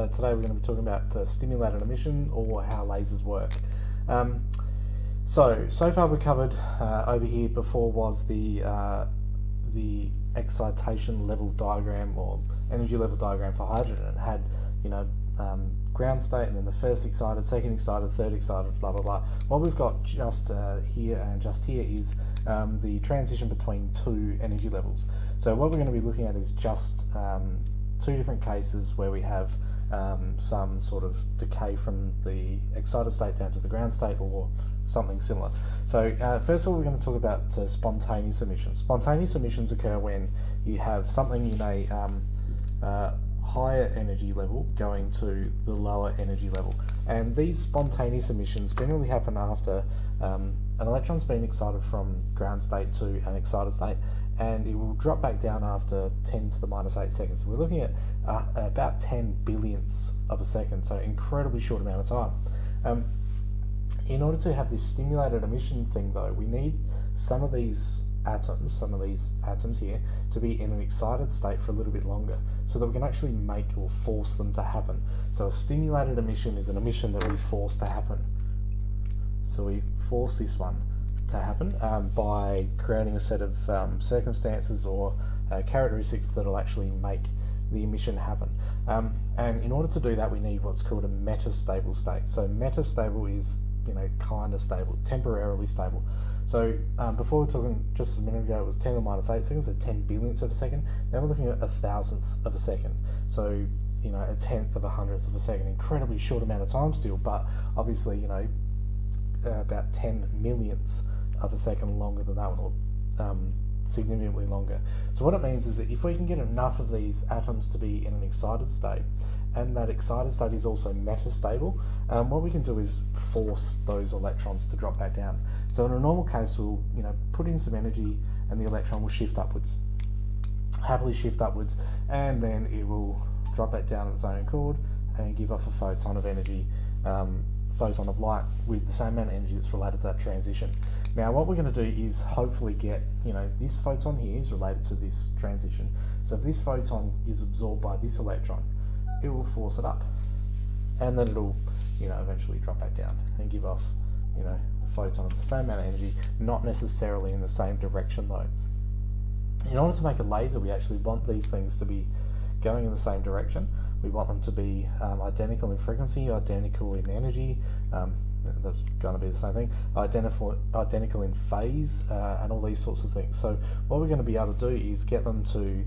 Today we're going to be talking about stimulated emission, or how lasers work. So far we covered over here before was the excitation level diagram, or energy level diagram for hydrogen. It had, ground state, and then the first excited, second excited, third excited, blah blah blah. What we've got just here is the transition between two energy levels. So what we're going to be looking at is just two different cases where we have some sort of decay from the excited state down to the ground state, or something similar. So first of all, we're going to talk about spontaneous emissions. Spontaneous emissions occur when you have something in a higher energy level going to the lower energy level, and these spontaneous emissions generally happen after an electron's been excited from ground state to an excited state, and it will drop back down after 10 to the minus 8 seconds. We're looking at about 10 billionths of a second, so incredibly short amount of time. In order to have this stimulated emission thing though, we need some of these atoms here to be in an excited state for a little bit longer, so that we can actually make or force them to happen. So a stimulated emission is an emission that we force to happen. So we force this one to happen by creating a set of circumstances or characteristics that will actually make the emission happen. And in order to do that, we need what's called a metastable state. So metastable is kind of stable, temporarily stable. So before we were talking just a minute ago, it was 10 to the minus 8 seconds, so 10 billionths of a second. Now we're looking at 1,000th of a second. So, a tenth of a hundredth of a second. Incredibly short amount of time still, but obviously, about 10 millionths of a second longer than that one, or significantly longer. So what it means is that if we can get enough of these atoms to be in an excited state, and that excited state is also metastable, what we can do is force those electrons to drop back down. So in a normal case, we'll put in some energy, and the electron will shift upwards, happily shift upwards, and then it will drop back down of its own accord and give off a photon of energy, photon of light, with the same amount of energy that's related to that transition. Now what we're going to do is hopefully get, this photon here is related to this transition. So if this photon is absorbed by this electron, it will force it up, and then it'll eventually drop back down and give off a photon of the same amount of energy, not necessarily in the same direction though. In order to make a laser, we actually want these things to be going in the same direction. We want them to be identical in frequency, identical in energy, that's going to be the same thing, identical in phase, and all these sorts of things. So what we're going to be able to do is get them to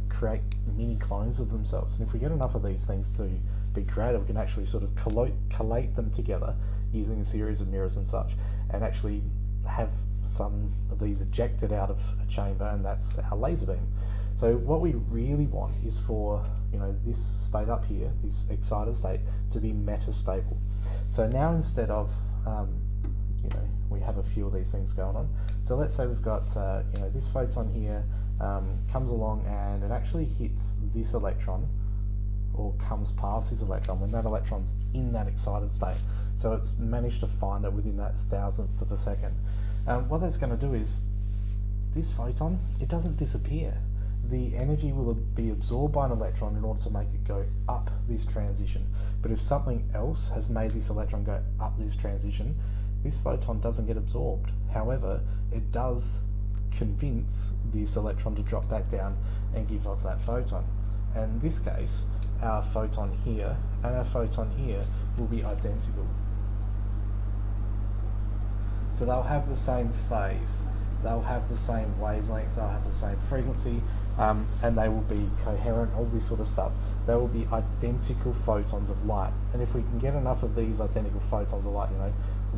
create mini clones of themselves. And if we get enough of these things to be created, we can actually sort of collate them together using a series of mirrors and such, and actually have some of these ejected out of a chamber, and that's our laser beam. So what we really want is for this state up here, this excited state, to be metastable. So now instead of we have a few of these things going on. So let's say we've got this photon here comes along, and it actually hits this electron, or comes past this electron when that electron's in that excited state. So it's managed to find it within that 1,000th of a second. What that's going to do is, this photon, it doesn't disappear. The energy will be absorbed by an electron in order to make it go up this transition. But if something else has made this electron go up this transition, this photon doesn't get absorbed. However, it does convince this electron to drop back down and give off that photon. And in this case, our photon here and our photon here will be identical. So they'll have the same phase, they'll have the same wavelength, they'll have the same frequency, and they will be coherent, all this sort of stuff. They will be identical photons of light. And if we can get enough of these identical photons of light,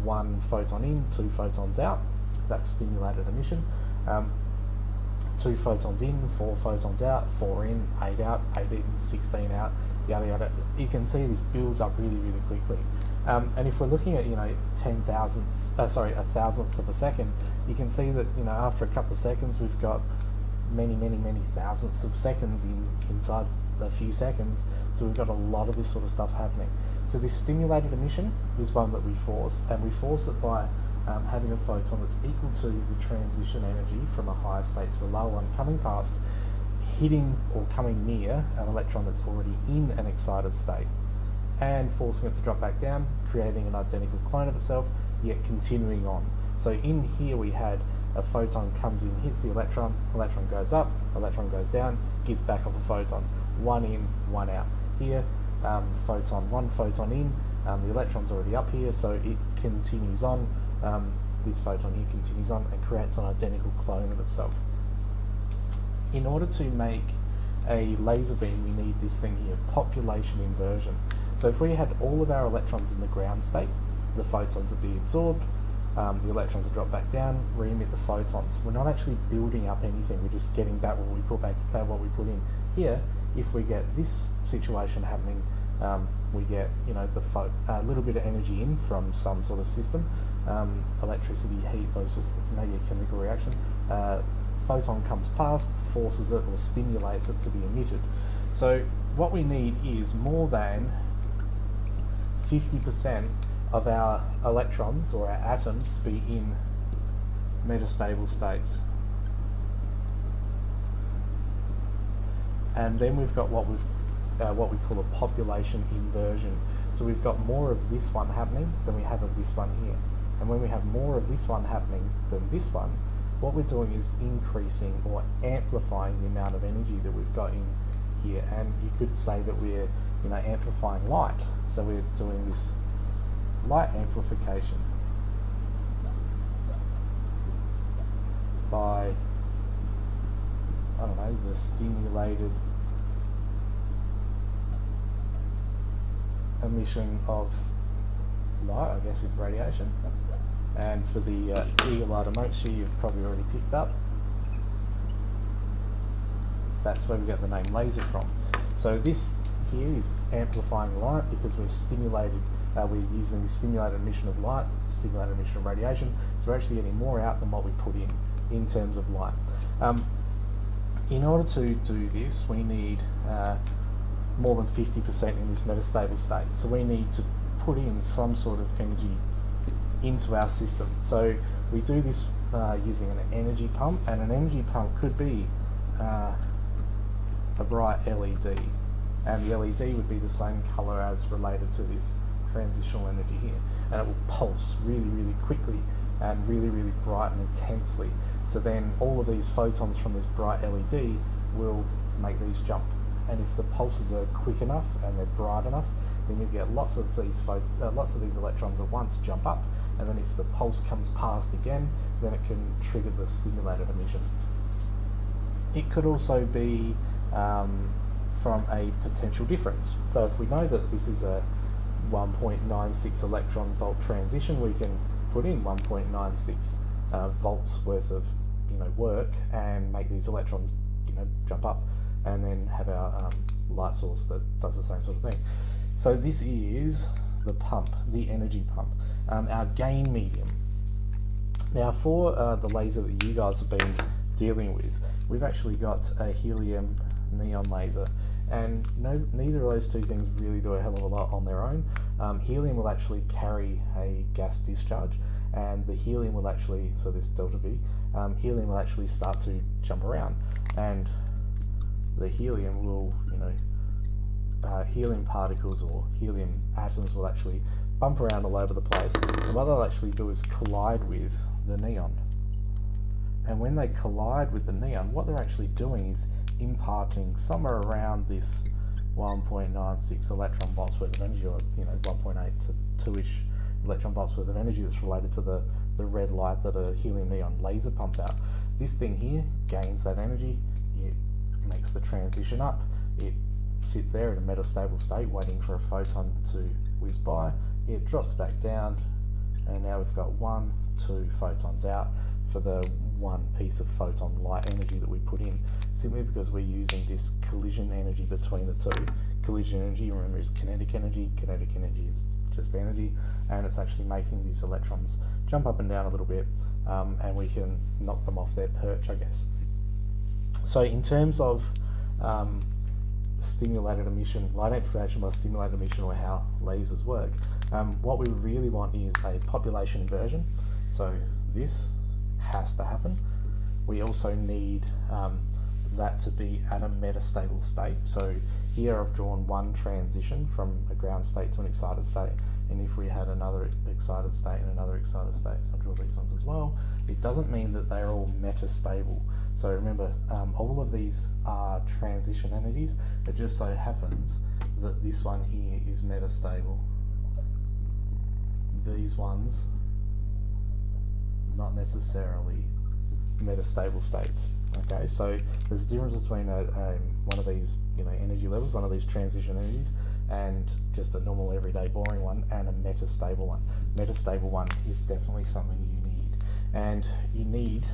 one photon in, two photons out, that's stimulated emission. 2 photons in, 4 photons out, 4 in, 8 out, 8 in, 16 out, yada yada. You can see this builds up really, really quickly. And if we're looking at 1,000th of a second, you can see that after a couple of seconds we've got many thousandths of seconds inside a few seconds. So we've got a lot of this sort of stuff happening. So this stimulated emission is one that we force, and we force it by having a photon that's equal to the transition energy from a higher state to a lower one coming past hitting or coming near an electron that's already in an excited state and forcing it to drop back down, creating an identical clone of itself, yet continuing on. So in here we had a photon comes in, hits the electron goes up, electron goes down, gives back off a photon. One in, one out. Here, one photon in, the electron's already up here, so it continues on. This photon here continues on and creates an identical clone of itself. In order to make a laser beam, we need this thing here, population inversion. So if we had all of our electrons in the ground state, the photons would be absorbed, the electrons would drop back down, re-emit the photons. We're not actually building up anything, we're just getting back what we put in. Here, if we get this situation happening, we get a little bit of energy in from some sort of system, electricity, heat, those sorts of things, maybe a chemical reaction. Photon comes past, forces it or stimulates it to be emitted. So what we need is more than 50% of our electrons or our atoms to be in metastable states. And then we've got what we call a population inversion. So we've got more of this one happening than we have of this one here. And when we have more of this one happening than this one, what we're doing is increasing or amplifying the amount of energy that we've got in here. And you could say that we're amplifying light. So we're doing this light amplification by, the stimulated emission of light, I guess, of radiation. And for the eagle-eyed amongst you, you've probably already picked up, that's where we get the name laser from. So this here is amplifying light because we're using the stimulated emission of light, stimulated emission of radiation, so we're actually getting more out than what we put in terms of light. In order to do this, we need more than 50% in this metastable state. So we need to put in some sort of energy into our system. So we do this using an energy pump, and an energy pump could be a bright LED, and the LED would be the same colour as related to this transitional energy here, and it will pulse really, really quickly and really, really bright and intensely. So then all of these photons from this bright LED will make these jump. And if the pulses are quick enough and they're bright enough, then you get lots of these electrons at once jump up, and then if the pulse comes past again, then it can trigger the stimulated emission. It could also be from a potential difference. So if we know that this is a 1.96 electron volt transition, we can put in 1.96 volts worth of work and make these electrons jump up, and then have our light source that does the same sort of thing. So this is the pump, the energy pump, our gain medium. Now for the laser that you guys have been dealing with, we've actually got a helium neon laser, and neither of those two things really do a hell of a lot on their own. Helium will actually carry a gas discharge, and the helium will actually, so this delta V, helium will actually start to jump around, and the helium will, helium particles or helium atoms will actually bump around all over the place, and what they'll actually do is collide with the neon. And when they collide with the neon, what they're actually doing is imparting somewhere around this 1.96 electron volts worth of energy, or 1.8 to 2-ish electron volts worth of energy that's related to the red light that a helium neon laser pumps out. This thing here gains that energy, it makes the transition up, it sits there in a metastable state waiting for a photon to whiz by, it drops back down, and now we've got 2 photons out for the one piece of photon light energy that we put in, simply because we're using this collision energy between the two. Collision energy, remember, is kinetic energy is just energy, and it's actually making these electrons jump up and down a little bit, and we can knock them off their perch, I guess. So in terms of stimulated emission, light amplification by stimulated emission, or how lasers work, what we really want is a population inversion. So this has to happen. We also need that to be at a metastable state. So here I've drawn one transition from a ground state to an excited state, and if we had another excited state and another excited state, so I'll draw these ones as well, it doesn't mean that they're all metastable. So remember, all of these are transition energies. It just so happens that this one here is metastable. These ones, not necessarily metastable states. Okay, so there's a difference between one of these, energy levels, one of these transition energies, and just a normal everyday boring one, and a metastable one. Metastable one is definitely something you need, and you need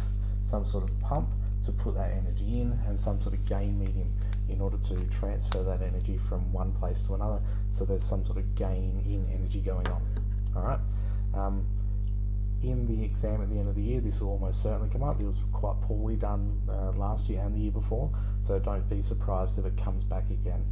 some sort of pump to put that energy in, and some sort of gain medium in order to transfer that energy from one place to another. So there's some sort of gain in energy going on. All right. In the exam at the end of the year, this will almost certainly come up. It was quite poorly done last year and the year before, so don't be surprised if it comes back again.